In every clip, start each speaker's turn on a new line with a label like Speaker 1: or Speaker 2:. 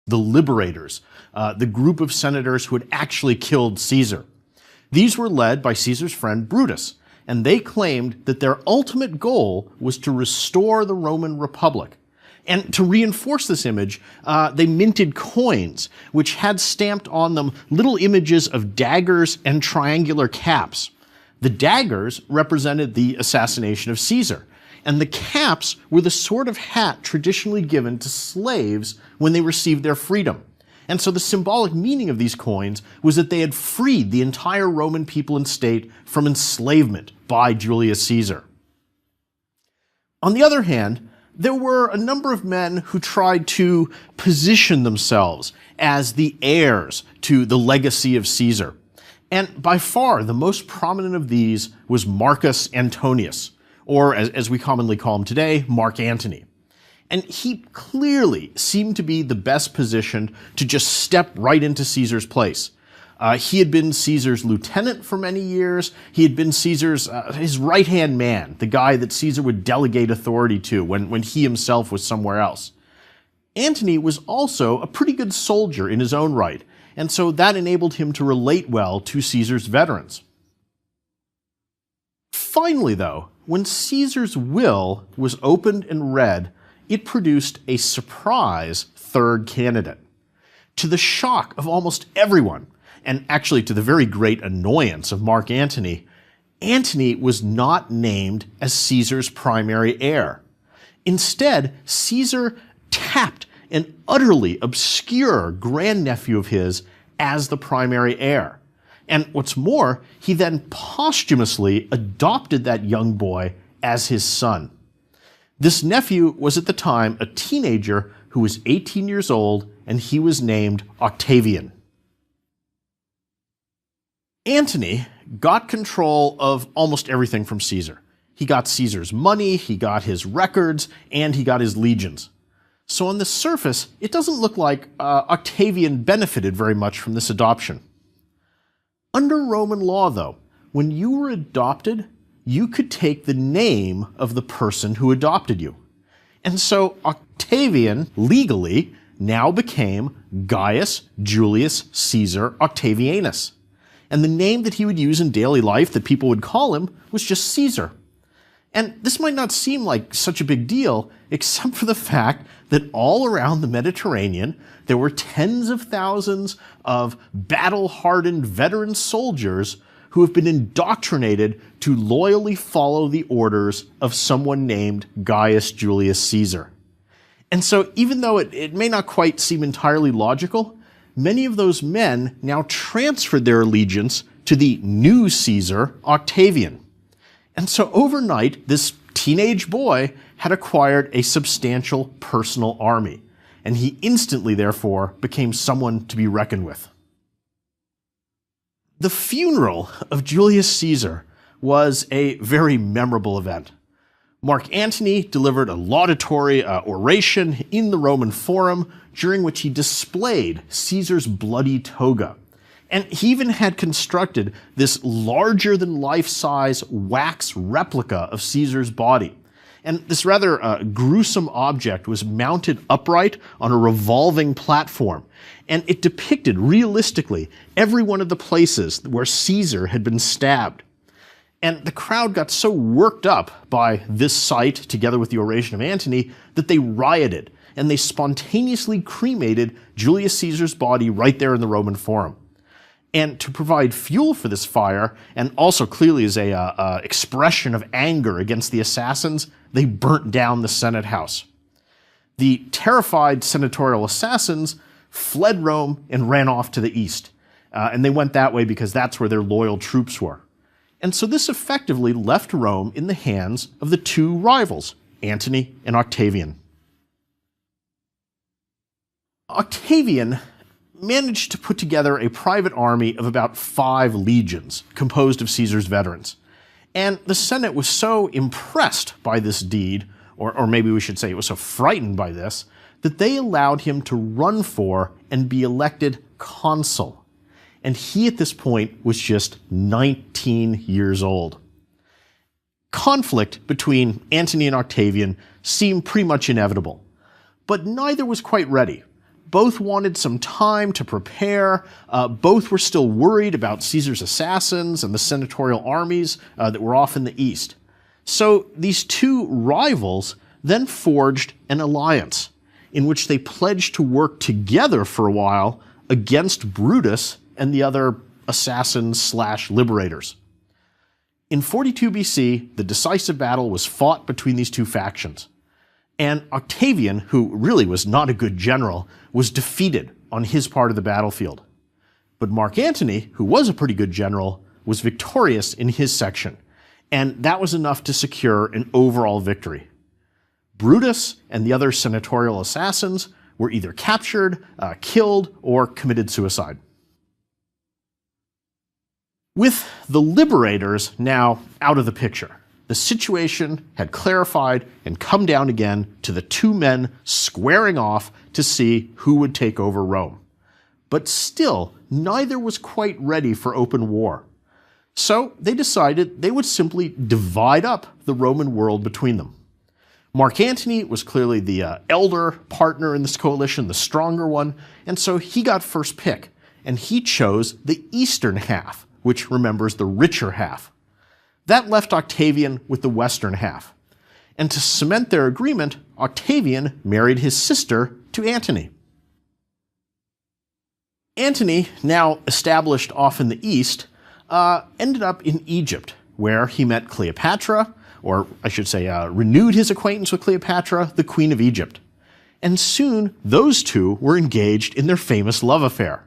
Speaker 1: the Liberators, the group of senators who had actually killed Caesar. These were led by Caesar's friend Brutus, and they claimed that their ultimate goal was to restore the Roman Republic. And to reinforce this image, they minted coins, which had stamped on them little images of daggers and triangular caps. The daggers represented the assassination of Caesar, and the caps were the sort of hat traditionally given to slaves when they received their freedom. And so the symbolic meaning of these coins was that they had freed the entire Roman people and state from enslavement by Julius Caesar. On the other hand, there were a number of men who tried to position themselves as the heirs to the legacy of Caesar. And by far the most prominent of these was Marcus Antonius, or as we commonly call him today, Mark Antony. And he clearly seemed to be the best positioned to just step right into Caesar's place. He had been Caesar's lieutenant for many years. He had been Caesar's his right-hand man, the guy that Caesar would delegate authority to when he himself was somewhere else. Antony was also a pretty good soldier in his own right, and so that enabled him to relate well to Caesar's veterans. Finally, though, when Caesar's will was opened and read, it produced a surprise third candidate. To the shock of almost everyone, and actually to the very great annoyance of Mark Antony, Antony was not named as Caesar's primary heir. Instead, Caesar tapped an utterly obscure grandnephew of his as the primary heir. And what's more, he then posthumously adopted that young boy as his son. This nephew was at the time a teenager who was 18 years old, and he was named Octavian. Antony got control of almost everything from Caesar. He got Caesar's money, he got his records, and he got his legions. So on the surface, it doesn't look like Octavian benefited very much from this adoption. Under Roman law, though, when you were adopted, you could take the name of the person who adopted you. And so Octavian, legally, now became Gaius Julius Caesar Octavianus. And the name that he would use in daily life that people would call him was just Caesar. And this might not seem like such a big deal, except for the fact that all around the Mediterranean, there were tens of thousands of battle-hardened veteran soldiers who have been indoctrinated to loyally follow the orders of someone named Gaius Julius Caesar. And so even though it may not quite seem entirely logical, many of those men now transferred their allegiance to the new Caesar, Octavian. And so overnight, this teenage boy had acquired a substantial personal army, and he instantly, therefore, became someone to be reckoned with. The funeral of Julius Caesar was a very memorable event. Mark Antony delivered a laudatory oration in the Roman Forum, during which he displayed Caesar's bloody toga. And he even had constructed this larger-than-life-size wax replica of Caesar's body. And this rather gruesome object was mounted upright on a revolving platform, and it depicted realistically every one of the places where Caesar had been stabbed. And the crowd got so worked up by this sight, together with the oration of Antony, that they rioted, and they spontaneously cremated Julius Caesar's body right there in the Roman Forum. And to provide fuel for this fire, and also clearly as a expression of anger against the assassins, they burnt down the Senate house. The terrified senatorial assassins fled Rome and ran off to the east. And they went that way because that's where their loyal troops were. And so this effectively left Rome in the hands of the two rivals, Antony and Octavian. Octavian managed to put together a private army of about 5 legions, composed of Caesar's veterans. And the Senate was so impressed by this deed, or maybe we should say it was so frightened by this, that they allowed him to run for and be elected consul. And he at this point was just 19 years old. Conflict between Antony and Octavian seemed pretty much inevitable, but neither was quite ready. both wanted some time to prepare. Both were still worried about Caesar's assassins and the senatorial armies that were off in the east. So these two rivals then forged an alliance in which they pledged to work together for a while against Brutus and the other assassins/liberators. In 42 BC, the decisive battle was fought between these two factions. And Octavian, who really was not a good general, was defeated on his part of the battlefield. But Mark Antony, who was a pretty good general, was victorious in his section, and that was enough to secure an overall victory. Brutus and the other senatorial assassins were either captured, killed, or committed suicide. With the liberators now out of the picture, the situation had clarified and come down again to the two men squaring off to see who would take over Rome. But still, neither was quite ready for open war. So they decided they would simply divide up the Roman world between them. Mark Antony was clearly the elder partner in this coalition, the stronger one, and so he got first pick, and he chose the eastern half, which remembers the richer half. That left Octavian with the western half. And to cement their agreement, Octavian married his sister to Antony. Antony, now established off in the east, ended up in Egypt, where he met Cleopatra, or I should say renewed his acquaintance with Cleopatra, the Queen of Egypt. And soon those two were engaged in their famous love affair.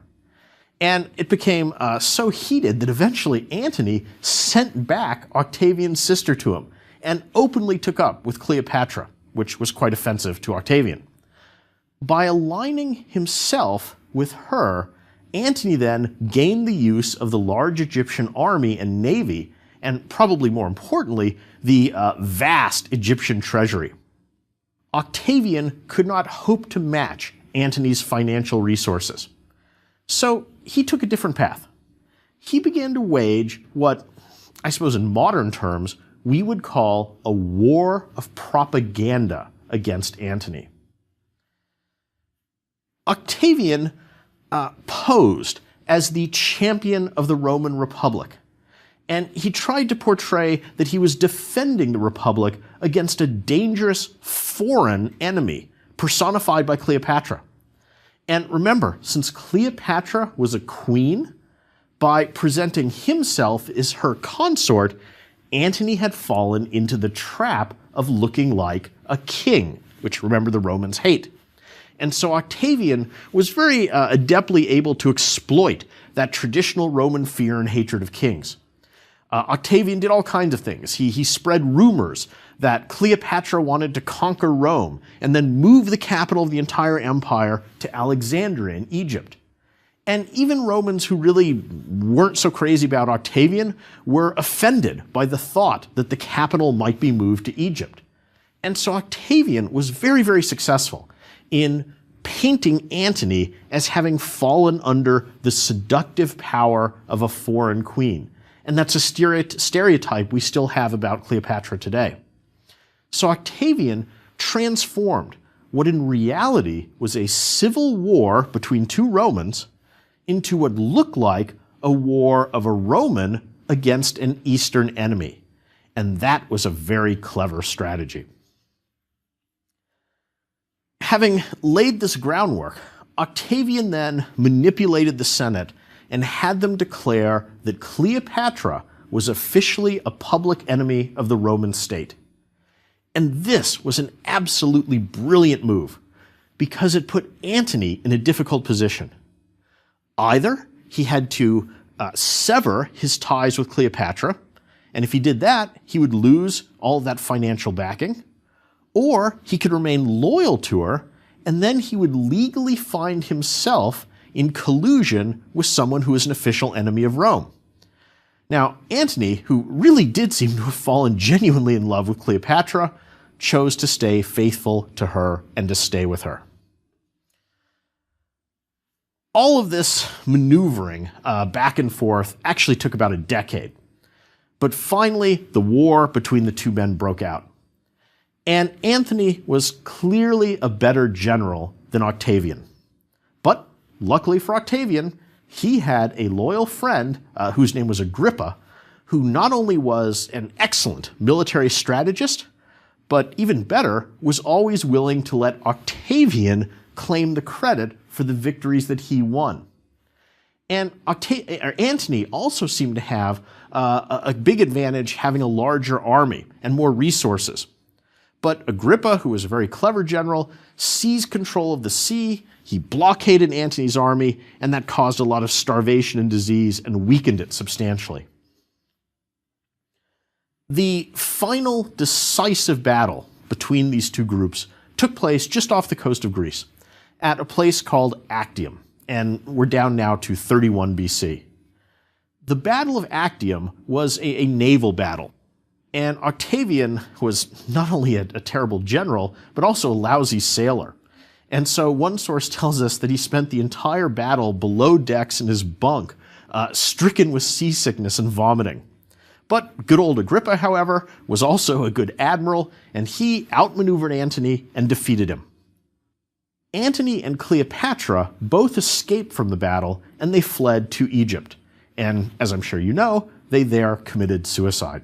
Speaker 1: And it became so heated that eventually Antony sent back Octavian's sister to him and openly took up with Cleopatra, which was quite offensive to Octavian. By aligning himself with her, Antony then gained the use of the large Egyptian army and navy, and probably more importantly, the vast Egyptian treasury. Octavian could not hope to match Antony's financial resources. So he took a different path. He began to wage what, I suppose in modern terms, we would call a war of propaganda against Antony. Octavian posed as the champion of the Roman Republic, and he tried to portray that he was defending the Republic against a dangerous foreign enemy personified by Cleopatra. And remember, since Cleopatra was a queen, by presenting himself as her consort, Antony had fallen into the trap of looking like a king, which remember the Romans hate. And so Octavian was very adeptly able to exploit that traditional Roman fear and hatred of kings. Octavian did all kinds of things. He spread rumors that Cleopatra wanted to conquer Rome and then move the capital of the entire empire to Alexandria in Egypt. And even Romans who really weren't so crazy about Octavian were offended by the thought that the capital might be moved to Egypt. And so Octavian was very, very successful in painting Antony as having fallen under the seductive power of a foreign queen. And that's a stereotype we still have about Cleopatra today. So Octavian transformed what in reality was a civil war between two Romans into what looked like a war of a Roman against an Eastern enemy. And that was a very clever strategy. Having laid this groundwork, Octavian then manipulated the Senate and had them declare that Cleopatra was officially a public enemy of the Roman state. And this was an absolutely brilliant move because it put Antony in a difficult position. Either he had to sever his ties with Cleopatra, and if he did that, he would lose all of that financial backing, or he could remain loyal to her, and then he would legally find himself in collusion with someone who is an official enemy of Rome. Now, Antony, who really did seem to have fallen genuinely in love with Cleopatra, chose to stay faithful to her and to stay with her. All of this maneuvering back and forth actually took about a decade. But finally, the war between the two men broke out. And Antony was clearly a better general than Octavian. luckily for Octavian, he had a loyal friend whose name was Agrippa, who not only was an excellent military strategist, but even better, was always willing to let Octavian claim the credit for the victories that he won. And Antony also seemed to have a big advantage having a larger army and more resources. But Agrippa, who was a very clever general, seized control of the sea, he blockaded Antony's army, and that caused a lot of starvation and disease and weakened it substantially. The final decisive battle between these two groups took place just off the coast of Greece, at a place called Actium, and we're down now to 31 BC. The Battle of Actium was a naval battle, and Octavian was not only a terrible general, but also a lousy sailor. And so one source tells us that he spent the entire battle below decks in his bunk, stricken with seasickness and vomiting. But good old Agrippa, however, was also a good admiral, and he outmaneuvered Antony and defeated him. Antony and Cleopatra both escaped from the battle, and they fled to Egypt. And as I'm sure you know, they there committed suicide.